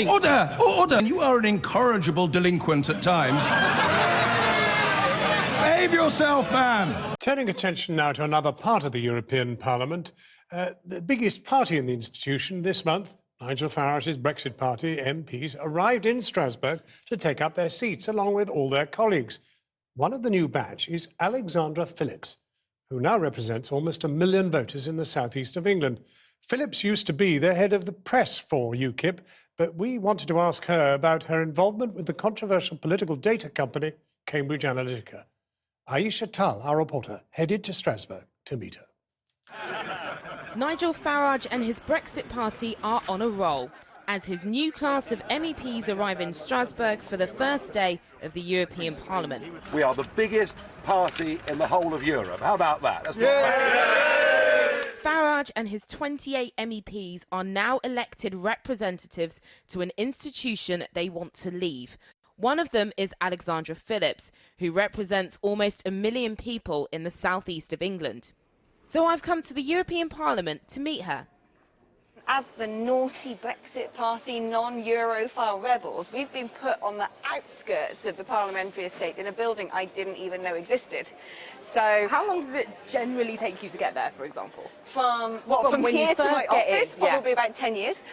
Order! Order! You are an incorrigible delinquent at times. Behave yourself, man! Turning attention now to another part of the European Parliament, the biggest party in the institution this month, Nigel Farage's Brexit Party MPs, arrived in Strasbourg to take up their seats along with all their colleagues. One of the new batch is Alexandra Phillips, who now represents almost 1 million voters in the southeast of England. Phillips used to be the head of the press for UKIP, but we wanted to ask her about her involvement with the controversial political data company Cambridge Analytica. Aisha Tal, our reporter, headed to Strasbourg to meet her. Nigel Farage and his Brexit Party are on a roll as his new class of MEPs arrive in Strasbourg for the first day of the European Parliament. We are the biggest party in the whole of Europe. How about that? Farage and his 28 MEPs are now elected representatives to an institution they want to leave. One of them is Alexandra Phillips, who represents almost 1 million people in the southeast of England. So I've come to the European Parliament to meet her. As the naughty Brexit Party non-Europhile rebels, we've been put on the outskirts of the parliamentary estate in a building I didn't even know existed. So how long does it generally take you to get there, for example? From when here you to my first get office, in? Yeah. probably about 10 years.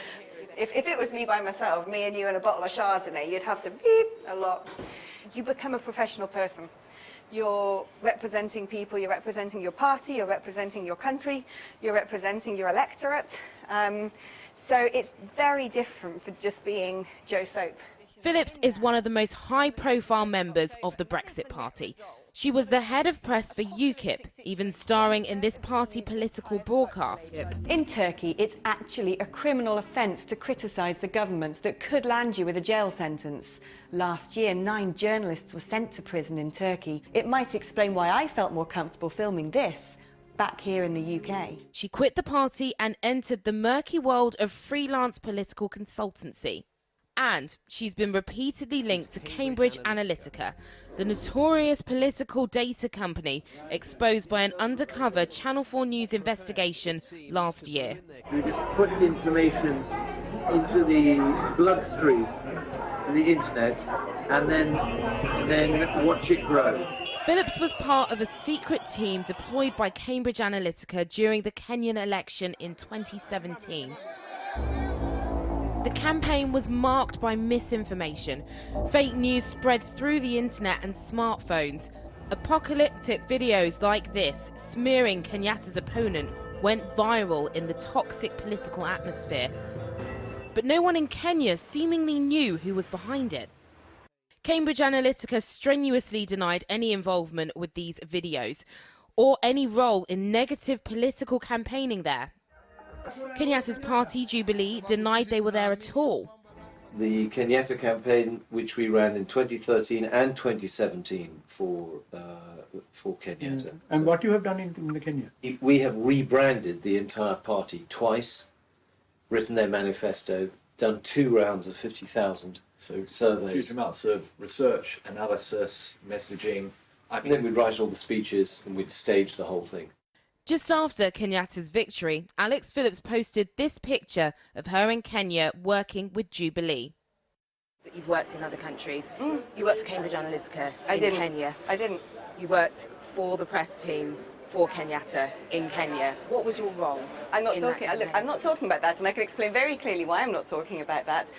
If it was me by myself, me and you and a bottle of Chardonnay, you'd have to beep a lot. You become a professional person. You're representing people, you're representing your party, you're representing your country, you're representing your electorate. So it's very different from just being Joe Soap. Phillips is one of the most high-profile members of the Brexit Party. She was the head of press for UKIP, even starring in this party political broadcast. In Turkey, it's actually a criminal offence to criticise the government that could land you with a jail sentence. Last year, 9 journalists were sent to prison in Turkey. It might explain why I felt more comfortable filming this back here in the UK. She quit the party and entered the murky world of freelance political consultancy. And she's been repeatedly linked to Cambridge Analytica, the notorious political data company exposed by an undercover Channel 4 News investigation last year. We just put information into the bloodstream of the internet and then watch it grow. Phillips was part of a secret team deployed by Cambridge Analytica during the Kenyan election in 2017. The campaign was marked by misinformation. Fake news spread through the internet and smartphones. Apocalyptic videos like this, smearing Kenyatta's opponent, went viral in the toxic political atmosphere. But no one in Kenya seemingly knew who was behind it. Cambridge Analytica strenuously denied any involvement with these videos or any role in negative political campaigning there. Kenyatta's party, Jubilee, denied they were there at all. The Kenyatta campaign, which we ran in 2013 and 2017 for Kenyatta. And what you have done in the Kenya? We have rebranded the entire party twice, written their manifesto, done 2 rounds of 50,000 surveys. Huge amounts of research, analysis, messaging. And then we'd write all the speeches and we'd stage the whole thing. Just after Kenyatta's victory, Alex Phillips posted this picture of her in Kenya working with Jubilee. You've worked in other countries. You worked for Cambridge Analytica in Kenya. I didn't. You worked for the press team for Kenyatta in Kenya. What was your role? I'm not talking about that, and I can explain very clearly why I'm not talking about that.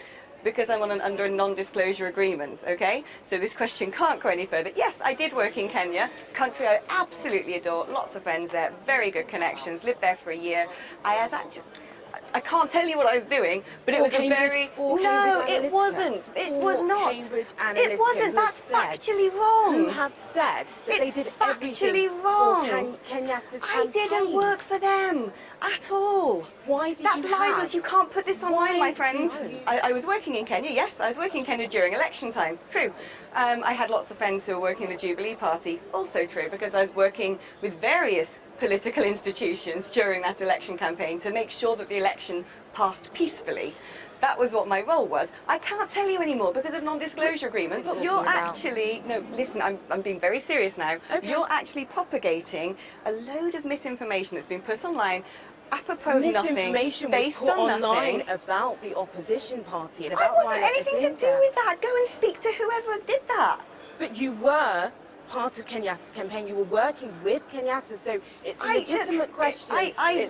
Because I'm under a non-disclosure agreement, okay? So this question can't go any further. Yes, I did work in Kenya, country I absolutely adore, lots of friends there, very good connections, lived there for a year. I can't tell you what I was doing, but it was a very... No, it wasn't. It was not. It wasn't. That's factually wrong. Who have said that they did everything wrong. for Kenyatta's campaign? I didn't work for them at all. Why did That's you libelous. You can't put this online, my friend. Did you? I was working in Kenya, yes. I was working in Kenya during election time. True. I had lots of friends who were working in the Jubilee Party. Also true, because I was working with various political institutions during that election campaign to make sure that the election passed peacefully. That was what my role was. I can't tell you anymore because of non-disclosure agreements. You're actually, no, listen, I'm being very serious now. Okay. You're actually propagating a load of misinformation that's been put online apropos nothing, Misinformation was based put on online nothing. about the opposition party and I about wasn't why anything they to did do that. with that. Go and speak to whoever did that. But you were part of Kenyatta's campaign. You were working with Kenyatta, so it's a legitimate question. I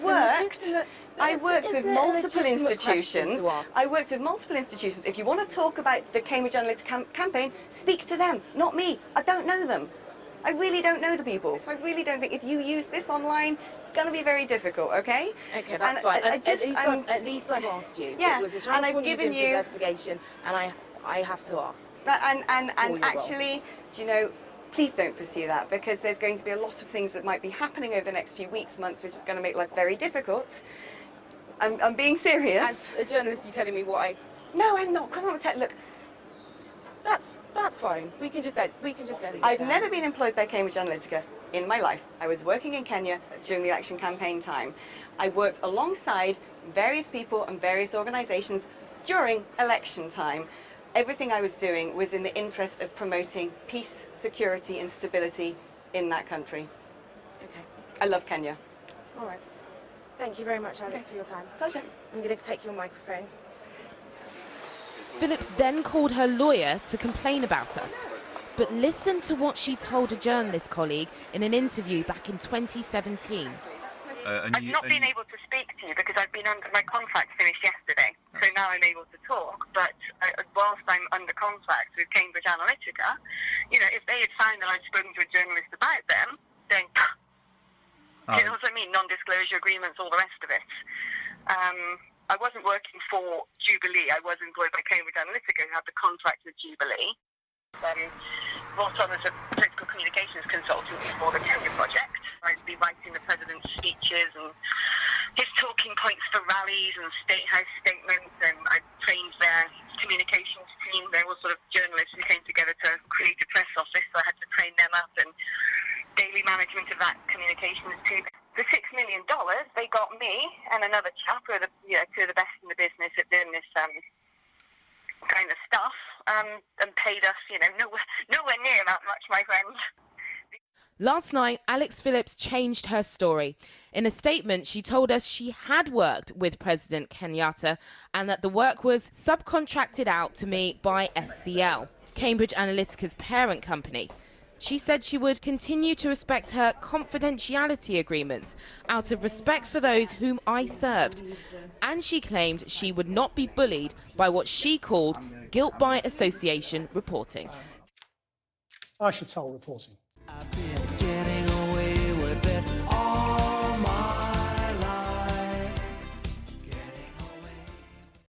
worked with multiple institutions. I worked with multiple institutions. If you want to talk about the Cambridge Analytica campaign, speak to them, not me. I don't know them. I really don't know the people. So I really don't think if you use this online, it's going to be very difficult, okay? Okay, that's fine. At least I've asked you. Yeah, It was a and I've given you investigation, and I have to ask. And actually, do you know, please don't pursue that, because there's going to be a lot of things that might be happening over the next few weeks, months, which is going to make life very difficult. I'm being serious. As a journalist, you're telling me what I... No, I'm not. Look, that's fine. We can just end it. I've never been employed by Cambridge Analytica in my life. I was working in Kenya during the election campaign time. I worked alongside various people and various organisations during election time. Everything I was doing was in the interest of promoting peace, security and stability in that country. Okay. I love Kenya. All right. Thank you very much, Alex, for your time. Pleasure. I'm going to take your microphone. Phillips then called her lawyer to complain about us. But listen to what she told a journalist colleague in an interview back in 2017. I've not been able to speak to you because I've been under my contract finished yesterday, so now I'm able to talk. But whilst I'm under contract with Cambridge Analytica, you know, if they had found that I'd spoken to a journalist about them, then you know what I mean? Non-disclosure agreements, all the rest of it. I wasn't working for Jubilee. I was employed by Cambridge Analytica, who had the contract with Jubilee. Brought on as a political communications consultant for the Kenya project. I'd be writing the president's speeches and his talking points for rallies and State House statements, and I trained their communications team. They were sort of journalists who came together to create a press office, so I had to train them up and daily management of that communications team. For $6 million, they got me and another chap who are two of the best in the business at doing this kind of stuff, and paid us, you know, nowhere near that much, my friend. Last night, Alex Phillips changed her story. In a statement, she told us she had worked with President Kenyatta and that the work was subcontracted out to me by SCL, Cambridge Analytica's parent company. She said she would continue to respect her confidentiality agreements out of respect for those whom I served. And she claimed she would not be bullied by what she called guilt by association reporting. I should tell reporting.